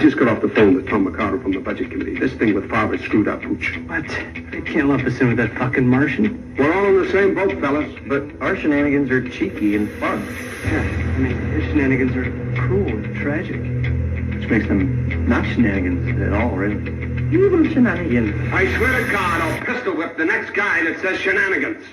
just got off the phone with Tom McCarter from the Budget Committee. This thing with Favre screwed up, Pooch. What? They can't lump us in with that fucking Martian? We're all in the same boat, fellas. But our shenanigans are cheeky and fun. Yeah, I mean, his shenanigans are cruel and tragic. Which makes them not shenanigans at all, really. Evil shenanigans. I swear to God, I'll pistol whip the next guy that says shenanigans.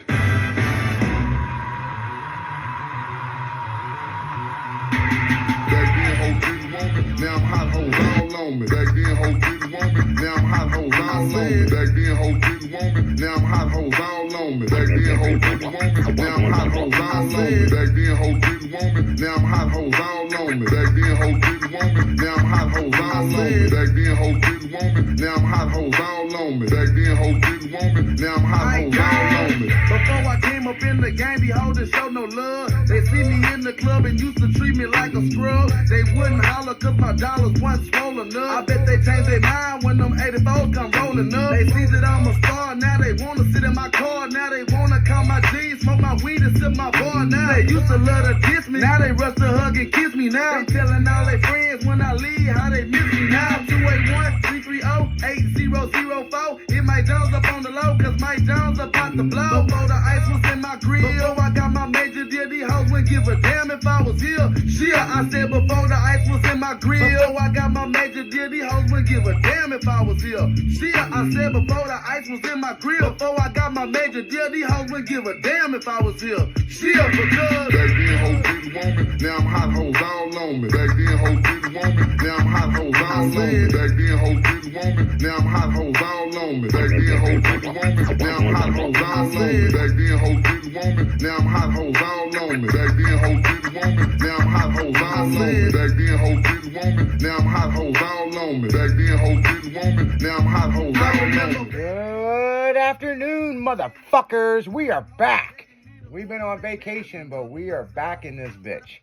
Now I'm hot hoes all on me. Back then hoes didn't want me. Now I'm hot hoes all on me. Back then hoes didn't want me. Now I'm hot hoes all on me. Back then hoes didn't want me. Now I'm hot hoes all on me. Back then hoes didn't want me. Now I'm hot hoes all on me. Back then hoes didn't want me. Now I'm hot hoes all on me. Back then hoes didn't want me. Now I'm hot hoes all on me. Back then hoes didn't want me. Now I'm hot hoes all on me. Before I came up in the game, be holding show no love. They see me in the club and used to treat me like a scrub. They wouldn't holler cause my dollars wasn't swollen up. I bet they changed their mind when them 84s come rolling up. They see that I'm a star, now they wanna sit in my car. Now they wanna call my jeans, smoke my weed and sip my bar. Now they used to love to diss me, now they rush to hug and kiss me now. They telling all their friends when I leave how they miss me now. 281-330-8004. Hit Mike Jones up on the low cause Mike Jones about to blow. Before the ice was in my grill, before I got my major deal, these hoes wouldn't give a damn if I was here. Shit, I said before the ice was in my grill, before I got my major deal, these hoes wouldn't give a damn if I was here. Shit, I said before the ice was in my grill, before I got my major deal, these hoes wouldn't give a damn if I was here. Shit, because back then hoes didn't want me. Now I'm hot hoes all on me. Back then hoes didn't want me. Now I'm hot hoes all on me. Back then hoes didn't want me. Now I'm hot hoes all on me. Back then hoes didn't want me. Now I'm hot hoes all on me. Back then hoes didn't want me. Now I'm hot hoes all on me. Back then hoes didn't want me. Now I'm hot hoes all on me. Back then hoes didn't want me. Now I'm hot hoes all on me. Back then hoes didn't want me. Now I'm hot hoes all on me. Good afternoon, motherfuckers. We are back. We've been on vacation, but we are back in this bitch.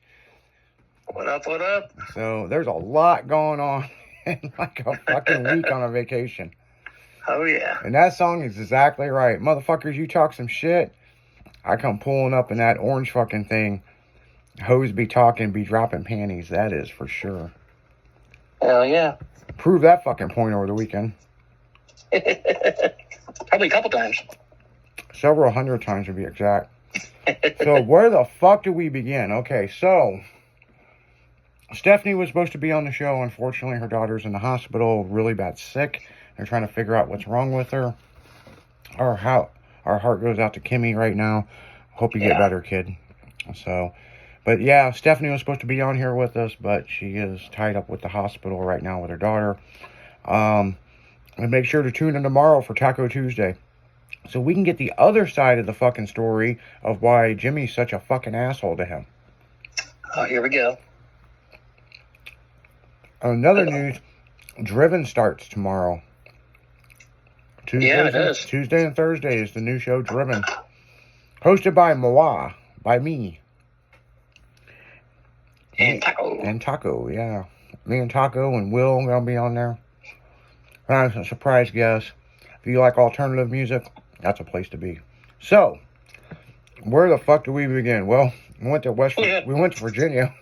What up, what up? So there's a lot going on in like a fucking week on a vacation. Oh, yeah. And that song is exactly right. Motherfuckers, you talk some shit, I come pulling up in that orange fucking thing. Hoes be talking, be dropping panties. That is for sure. Hell yeah. Prove that fucking point over the weekend. Probably a couple times. Several hundred times to be exact. So where the fuck do we begin? Okay, so Stephanie was supposed to be on the show. Unfortunately, her daughter's in the hospital, really bad sick. They're trying to figure out what's wrong with her. Our heart goes out to Kimmy right now. Hope you get better, kid. So, but yeah, Stephanie was supposed to be on here with us, but she is tied up with the hospital right now with her daughter. And make sure to tune in tomorrow for Taco Tuesday, so we can get the other side of the fucking story of why Jimmy's such a fucking asshole to him. Oh, here we go. Another news, Driven starts tomorrow. Yeah, it is. Tuesday and Thursday is the new show, Driven. Hosted by Moa, by me. And Taco. And Taco, yeah. Me and Taco and Will are going to be on there. A surprise guest. If you like alternative music, that's a place to be. So, where the fuck do we begin? Well, we went to Virginia.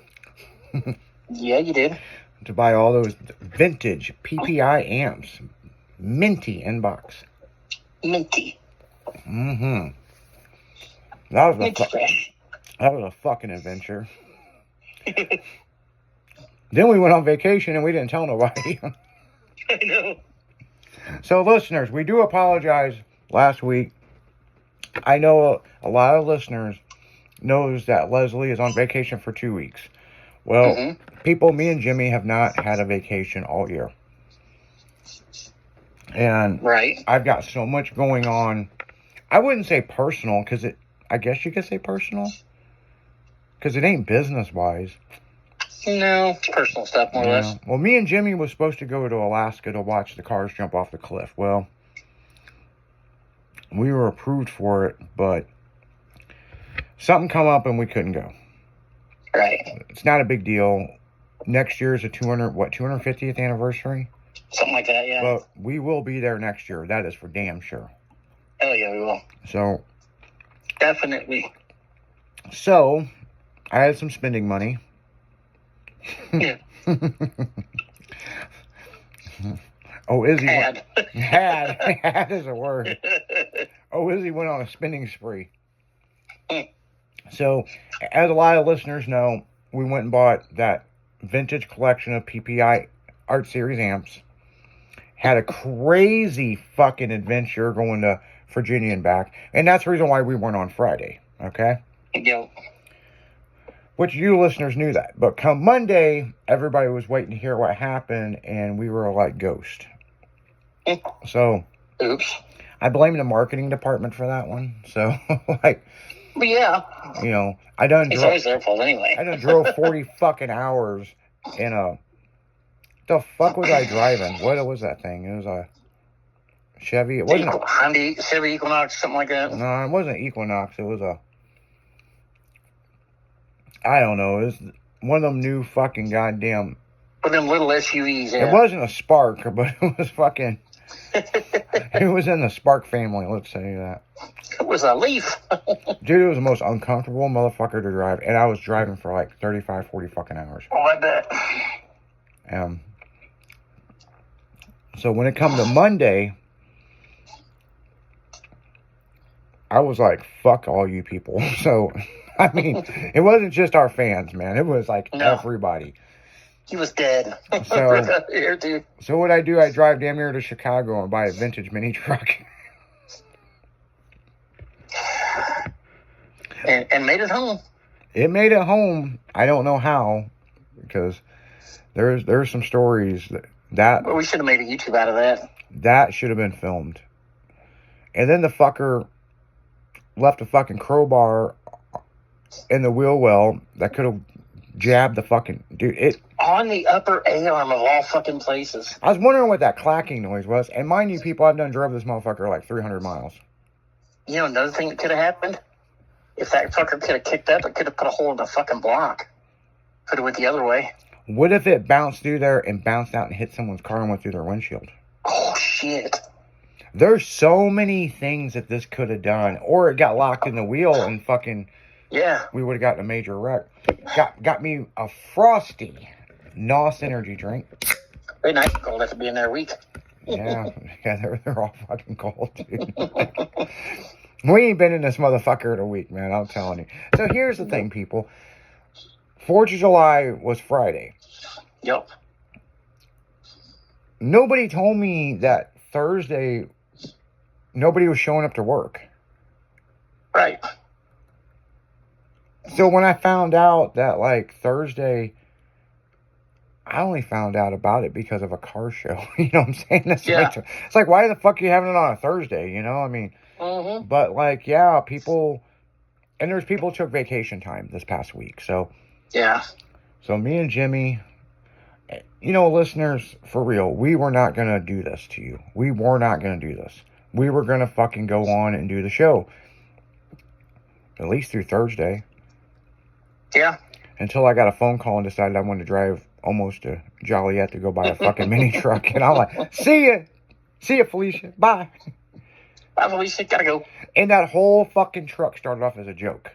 Yeah, you did. To buy all those vintage PPI amps. Minty inbox. Minty. Mm-hmm. That Fresh. was a fucking adventure. Then we went on vacation and we didn't tell nobody. I know. So, listeners, we do apologize last week. I know a lot of listeners knows that Leslie is on vacation for 2 weeks. Well, people, me and Jimmy have not had a vacation all year. And I've got so much going on. I wouldn't say personal, because I guess you could say personal. Because it ain't business-wise. No, it's personal stuff, more or less. Well, me and Jimmy was supposed to go to Alaska to watch the cars jump off the cliff. Well, we were approved for it, but something come up and we couldn't go. Right. It's not a big deal. Next year is a 250th anniversary? Something like that, yeah. But we will be there next year. That is for damn sure. Hell yeah, we will. So. Definitely. So, I had some spending money. Yeah. Oh, Izzy Had. had is a word. Oh, Izzy went on a spending spree. So, as a lot of listeners know, we went and bought that vintage collection of PPI Art Series amps. Had a crazy fucking adventure going to Virginia and back. And that's the reason why we weren't on Friday. Okay? Yep. Which you listeners knew that. But come Monday, everybody was waiting to hear what happened, and we were like ghost. So, Oops. I blame the marketing department for that one. So, like, But yeah, you know, I done it's always their fault anyway. I done drove 40 fucking hours in a... The fuck was I driving? What was that thing? It was a Chevy. It wasn't. Hyundai, Chevy Equinox, something like that. No, it wasn't Equinox. It was a. I don't know. It was one of them new fucking goddamn. With them little SUVs. Yeah. It wasn't a Spark, but it was fucking. It was in the Spark family. Let's say that. It was a Leaf. Dude, it was the most uncomfortable motherfucker to drive, and I was driving for like 35, 40 fucking hours. Oh, I bet. So when it come to Monday, I was like, fuck all you people. So, I mean, it wasn't just our fans, man. It was like everybody. He was dead. So, Here, too. so what I do, I drive damn near to Chicago and buy a vintage mini truck. And made it home. It made it home. I don't know how, because there's some stories that Well, we should have made a YouTube out of that. that should have been filmed. And then the fucker left a fucking crowbar in the wheel well that could have jabbed the fucking dude. It On the upper A-arm of all fucking places. I was wondering what that clacking noise was. And mind you, people, I've done drove this motherfucker like 300 miles. You know, another thing that could have happened? If that fucker could have kicked up, it could have put a hole in the fucking block. Could have went the other way. What if it bounced through there and bounced out and hit someone's car and went through their windshield? Oh, shit. There's so many things that this could have done. Or it got locked in the wheel and fucking... Yeah. We would have gotten a major wreck. Got me a Frosty NOS energy drink. Very nice. Cold after being there a week. Yeah, they're all fucking cold, dude. We ain't been in this motherfucker in a week, man. I'm telling you. So here's the thing, people. 4th of July was Friday. Yep. Nobody told me that Thursday nobody was showing up to work. Right. So when I found out that, like, Thursday, I only found out about it because of a car show. You know what I'm saying? It's like, why the fuck are you having it on a Thursday? You know, I mean, but, like, yeah, people, and there's people who took vacation time this past week. So, yeah. So me and Jimmy, you know, listeners, for real, we were not going to do this to you. We were not going to do this. We were going to fucking go on and do the show. At least through Thursday. Yeah. Until I got a phone call and decided I wanted to drive almost to Joliet to go buy a fucking mini truck. And I'm like, see ya. See ya, Felicia. Bye. Bye, Felicia. Gotta go. And that whole fucking truck started off as a joke.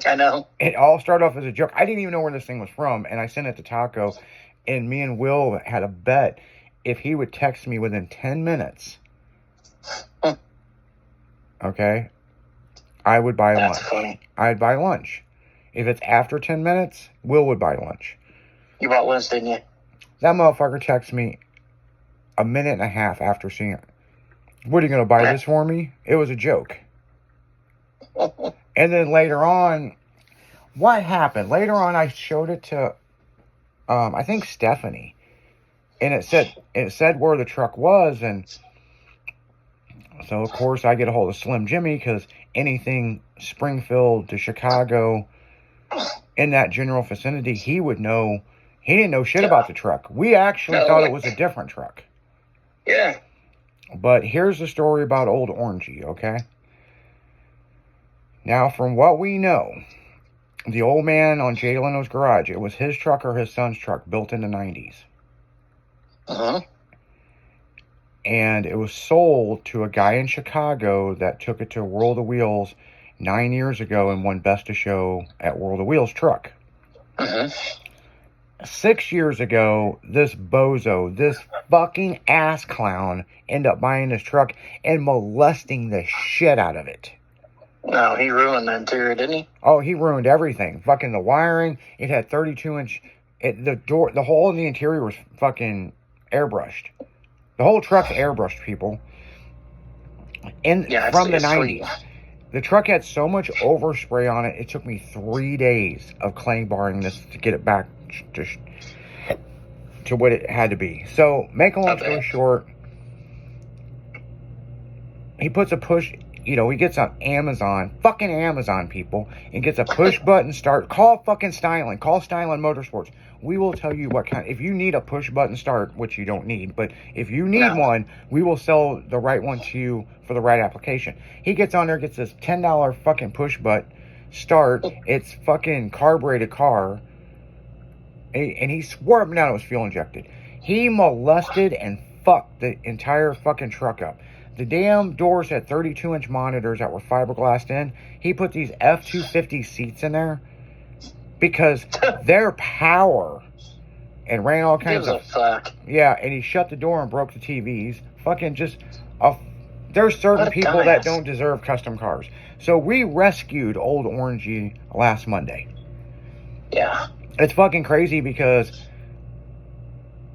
I know. It all started off as a joke. I didn't even know where this thing was from. And I sent it to Taco. And me and Will had a bet. If he would text me within 10 minutes. Okay. I would buy lunch. That's funny. I'd buy lunch. If it's after 10 minutes, Will would buy lunch. You bought lunch, didn't you? That motherfucker texted me a minute and a half after seeing it. What, are you going to buy this for me? It was a joke. And then later on, what happened? Later on, I showed it to, I think, Stephanie. And it said where the truck was. And so, of course, I get a hold of Slim Jimmy because anything Springfield to Chicago in that general vicinity, he would know. He didn't know shit about the truck. We actually thought it was a different truck. Yeah. But here's the story about old Orangey, okay? Now, from what we know, the old man on Jay Leno's garage, it was his truck or his son's truck built in the 90s. Uh-huh. And it was sold to a guy in Chicago that took it to World of Wheels 9 years ago and won Best of Show at World of Wheels truck. Uh-huh. 6 years ago, this bozo, this fucking ass clown, ended up buying this truck and molesting the shit out of it. No, he ruined the interior, didn't he? Oh, he ruined everything. Fucking the wiring. It had 32-inch. The door, the hole in the interior was fucking airbrushed. The whole truck's airbrushed, people. And Yeah, from the it's 90s. sweet. The truck had so much overspray on it, it took me 3 days of clay barring this to get it back to what it had to be. So, make a long story short, he puts a push, he gets on Amazon, fucking Amazon, people, and gets a push button start. Call fucking Styling. Call Styling Motorsports. We will tell you what kind. If you need a push button start, which you don't need, but if you need one, we will sell the right one to you for the right application. He gets on there, gets this $10 fucking push button start. It's fucking carbureted car. And he swore up and down it was fuel injected. He molested and fucked the entire fucking truck up. The damn doors had 32-inch monitors that were fiberglassed in. He put these F-250 seats in there because their power, and ran all kinds of... fuck. Yeah, and he shut the door and broke the TVs. Fucking just... there's certain people that don't deserve custom cars. So we rescued old Orangey last Monday. Yeah. It's fucking crazy because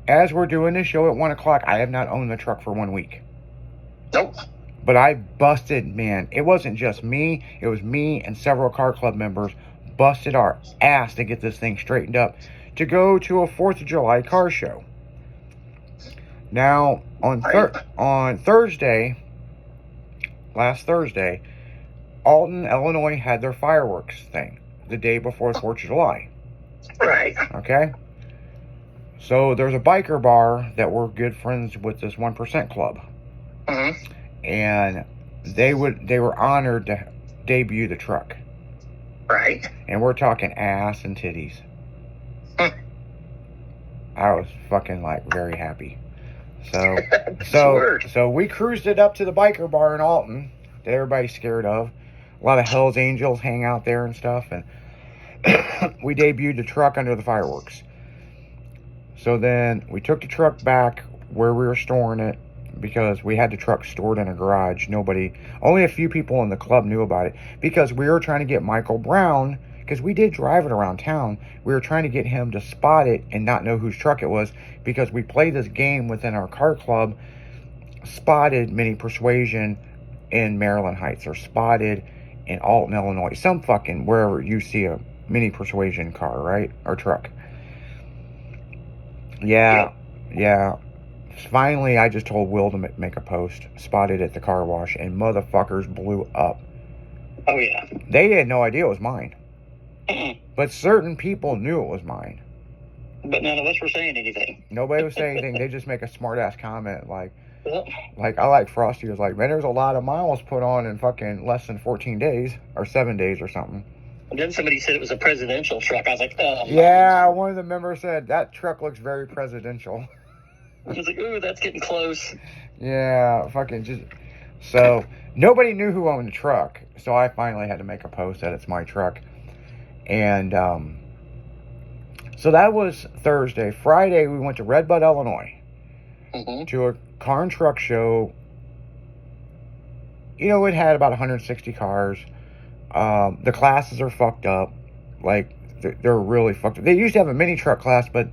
as we're doing this show at 1 o'clock, I have not owned the truck for 1 week. Nope. But I busted, man. It wasn't just me. It was me and several car club members busted our ass to get this thing straightened up to go to a 4th of July car show. Now, on Thursday, last Thursday, Alton, Illinois had their fireworks thing the day before 4th of July. Right. Okay? So there's a biker bar that we're good friends with, this 1% club. Mm-hmm. And they were honored to debut the truck. Right. And we're talking ass and titties. Hmm. I was fucking very happy. So Sure. so we cruised it up to the biker bar in Alton that everybody's scared of. A lot of Hell's Angels hang out there and stuff, and we debuted the truck under the fireworks. So then we took the truck back where we were storing it because we had the truck stored in a garage. Only a few people in the club knew about it because we were trying to get Michael Brown, because we did drive it around town. We were trying to get him to spot it and not know whose truck it was because we played this game within our car club, spotted Mini Persuasion in Maryland Heights or spotted in Alton, Illinois. Some fucking wherever you see a Mini Persuasion car, right? Or truck. Yeah. Finally, I just told Will to make a post. Spotted at the car wash, and motherfuckers blew up. Oh, yeah. They had no idea it was mine. Mm-mm. But certain people knew it was mine. But none of us were saying anything. Nobody was saying anything. They just make a smart-ass comment Yep. I like Frosty was like, man, there's a lot of miles put on in fucking less than 14 days, or 7 days or something. And then somebody said it was a presidential truck. I was like, oh. Yeah, one of the members said, that truck looks very presidential. I was like, ooh, that's getting close. Yeah, fucking just... So, nobody knew who owned the truck. So I finally had to make a post that it's my truck. And, so that was Thursday. Friday, we went to Red Bud, Illinois. Mm-hmm. To a car and truck show. It had about 160 cars. The classes are fucked up. They're really fucked up. They used to have a mini truck class, but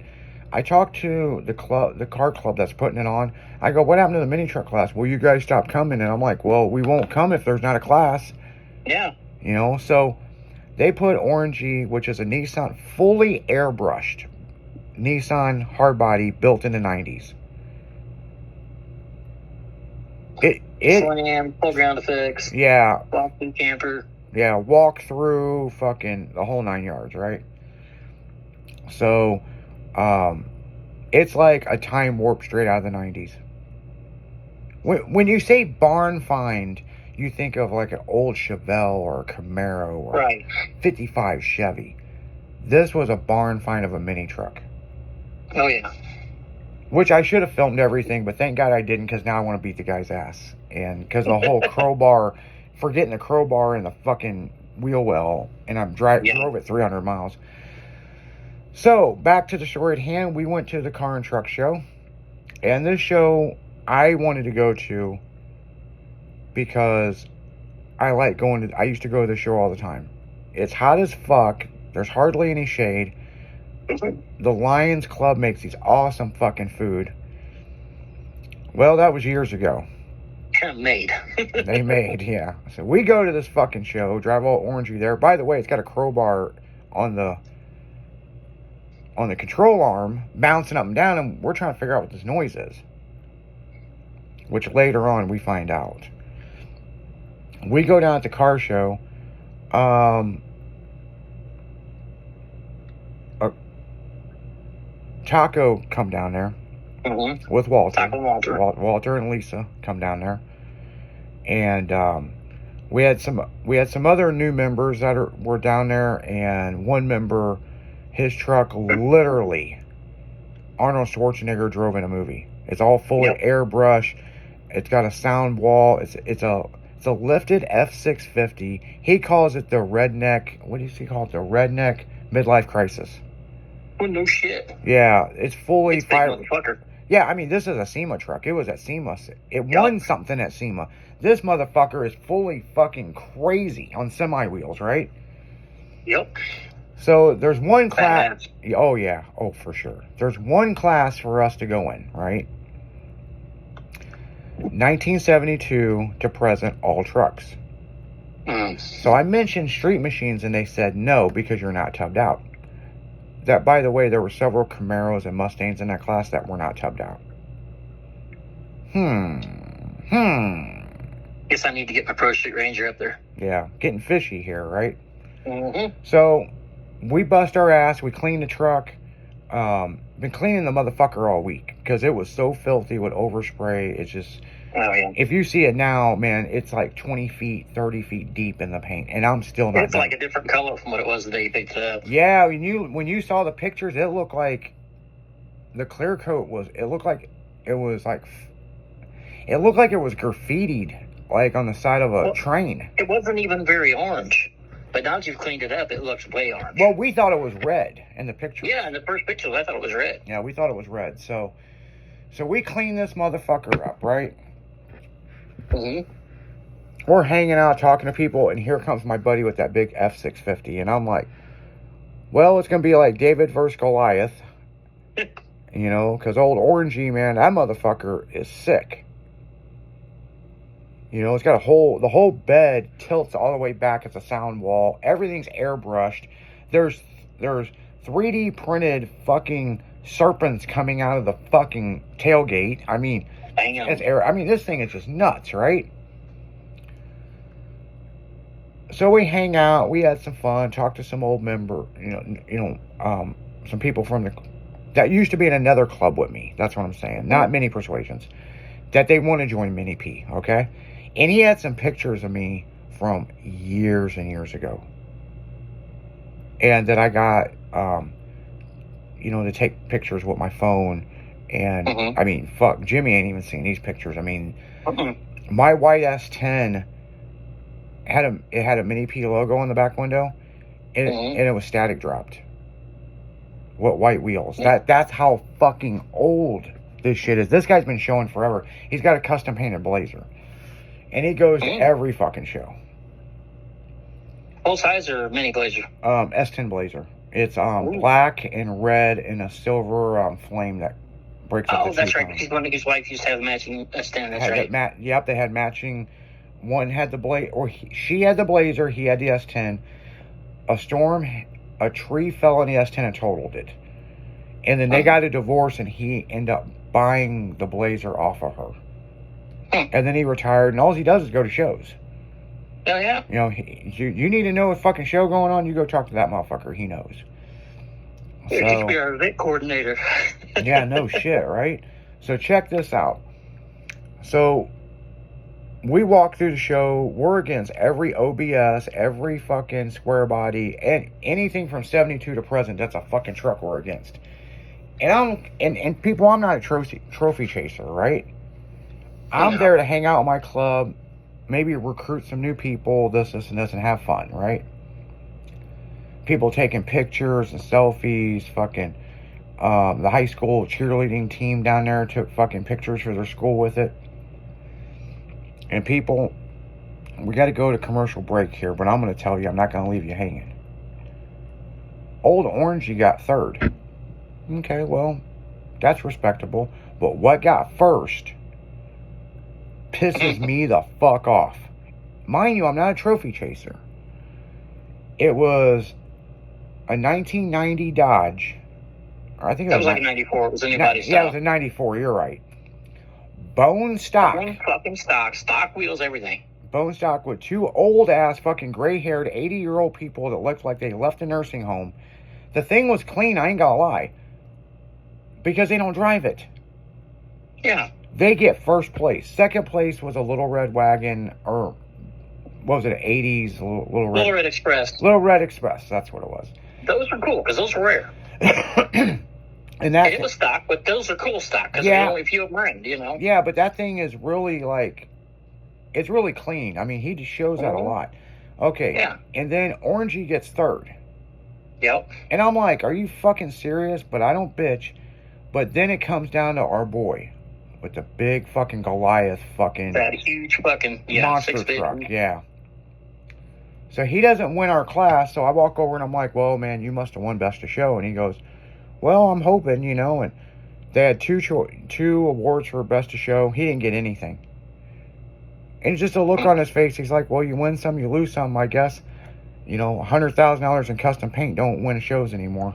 I talked to the car club that's putting it on. I go, what happened to the mini truck class? Well, you guys stopped coming. And I'm like, well, we won't come if there's not a class. Yeah. So they put Orangey, which is a Nissan, fully airbrushed Nissan hardbody built in the 90s. Slam, full ground effects. Yeah. Boston camper. Yeah, walk through fucking the whole 9 yards, right? So, it's like a time warp straight out of the 90s. When you say barn find, you think of like an old Chevelle or a Camaro or Right. 55 Chevy. This was a barn find of a mini truck. Oh, yeah. Which I should have filmed everything, but thank God I didn't, because now I want to beat the guy's ass. And because the whole crowbar, forgetting the crowbar in the fucking wheel well, and I drove it 300 miles. So, back to the story at hand. We went to the car and truck show. And this show I wanted to go to because I used to go to the show all the time. It's hot as fuck. There's hardly any shade. The Lions Club makes these awesome fucking food. Well, that was years ago. Made. They made, yeah. So we go to this fucking show, drive all orangey there. By the way, it's got a crowbar on the control arm, bouncing up and down, and we're trying to figure out what this noise is. Which later on we find out. We go down at the car show. Taco come down there with Walter. Taco and Walter. Walter and Lisa come down there, and we had some other new members that were down there, and one member, his truck literally Arnold Schwarzenegger drove in a movie. It's all fully airbrush. It's got a sound wall. It's a lifted F650. He calls it the redneck. What does he call it? The redneck midlife crisis. Oh, no shit. Yeah, it's fully It's big fire. motherfucker. Yeah, I mean, this is a SEMA truck. It was at SEMA. It won something at SEMA. This motherfucker is fully fucking crazy on semi wheels, right? Yep. So there's one class. Badass. Oh yeah, oh for sure. There's one class for us to go in, right? 1972 to present, all trucks. So I mentioned street machines, and they said no because you're not tubbed out. That, by the way, there were several Camaros and Mustangs in that class that were not tubbed out. Guess I need to get my Pro Street Ranger up there. Yeah, getting fishy here, right? Mm-hmm. So we bust our ass. We clean the truck. Been cleaning the motherfucker all week because it was so filthy with overspray. It's just, Oh, yeah. if you see it now, man, it's like 20 feet, 30 feet deep in the paint, and I'm still not It's done. like a different color from what it was the day you picked it up. Yeah, when you saw the pictures, it looked like the clear coat was. It looked like it was graffitied, like on the side of a train. It wasn't even very orange. But now that you've cleaned it up, it looks way orange. Well, we thought it was red in the picture. Yeah, in the first pictures, I thought it was red. Yeah, we thought it was red. So we clean this motherfucker up, right? Mm-hmm. We're hanging out, talking to people, and here comes my buddy with that big F650, and I'm like, well, it's gonna be like David versus Goliath, you know, because old Orangey, man, that motherfucker is sick. You know, it's got the whole bed tilts all the way back. It's a sound wall. Everything's airbrushed. There's 3D printed fucking serpents coming out of the fucking tailgate. I mean, it's air. I mean, this thing is just nuts, right? So we hang out. We had some fun. Talked to some old member. Some people from that used to be in another club with me. That's what I'm saying. Not Mini Persuasions. That they want to join Mini P. Okay. And he had some pictures of me from years and years ago. And that I got, to take pictures with my phone. And, I mean, fuck, Jimmy ain't even seen these pictures. I mean, my white S10 had a Mini P logo on the back window. And, and it was static dropped. What white wheels. That's how fucking old this shit is. This guy's been showing forever. He's got a custom painted Blazer. And he goes to every fucking show. Full size or mini Blazer? S10 Blazer. It's black and red and a silver flame that breaks up the two. Oh, that's right. tones. He's one of his wife used to have matching S10. That's right. Yep, they had matching. One had the Blazer, or she had the Blazer, he had the S10. A tree fell on the S10 and totaled it. And then they got a divorce, and he ended up buying the Blazer off of her. And then he retired, and all he does is go to shows. Oh, yeah. You know, you need to know a fucking show going on, you go talk to that motherfucker. He knows. He could be our event coordinator. Yeah, no shit, right? So check this out. So we walk through the show. We're against every OBS, every fucking square body, and anything from 72 to present. That's a fucking truck we're against. And people, I'm not a trophy chaser, right? I'm there to hang out with my club, maybe recruit some new people, this, and this, and have fun, right? people taking pictures and selfies. Fucking the high school cheerleading team down there took fucking pictures for their school with it. And people, we got to go to commercial break here, but I'm going to tell you, I'm not going to leave you hanging. Old Orangey got third. Okay, well, that's respectable. But what got first pisses me the fuck off. Mind you, I'm not a trophy chaser. It was a 1990 Dodge. Or I think it That was like a 94. It was anybody's yeah, it was a 94. You're right. Bone stock. Bone fucking stock wheels, everything. Bone stock with two old ass fucking gray haired 80-year-old people that looked like they left a nursing home. The thing was clean, I ain't gonna lie. Because they don't drive it. Yeah. They get first place. Second place was a little red wagon, or what was it, 80s? Little Red Express. Little Red Express, that's what it was. Those were cool, because those were rare. And that, And it was stock, but those are cool stock, because Yeah. there's only a few of them around, you know? yeah, but that thing is really like, it's really clean. I mean, he just shows that a lot. Okay. Yeah. And then Orangey gets third. Yep. And I'm like, are you fucking serious? But I don't bitch. But then it comes down to our boy with the big fucking Goliath fucking That huge fucking, monster 6 feet. truck. Yeah. So he doesn't win our class. So I walk over and I'm like, well, man, you must have won Best of Show. And he goes, well, I'm hoping, you know. And they had two awards for Best of Show. He didn't get anything. And it's just a look on his face. He's like, well, you win some, you lose some, I guess. You know, $100,000 in custom paint don't win shows anymore.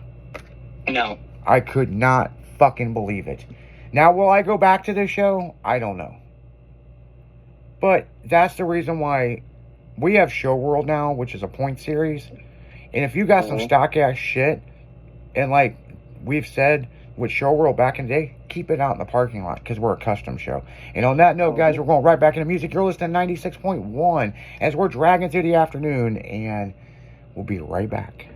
No. I could not fucking believe it. Now, will I go back to this show? I don't know. But that's the reason why we have Show World now, which is a point series. And if you got some stock ass shit, and like we've said with Show World back in the day, keep it out in the parking lot because we're a custom show. And on that note, guys, we're going right back into music. You're listening to 96.1 as we're dragging through the afternoon, and we'll be right back.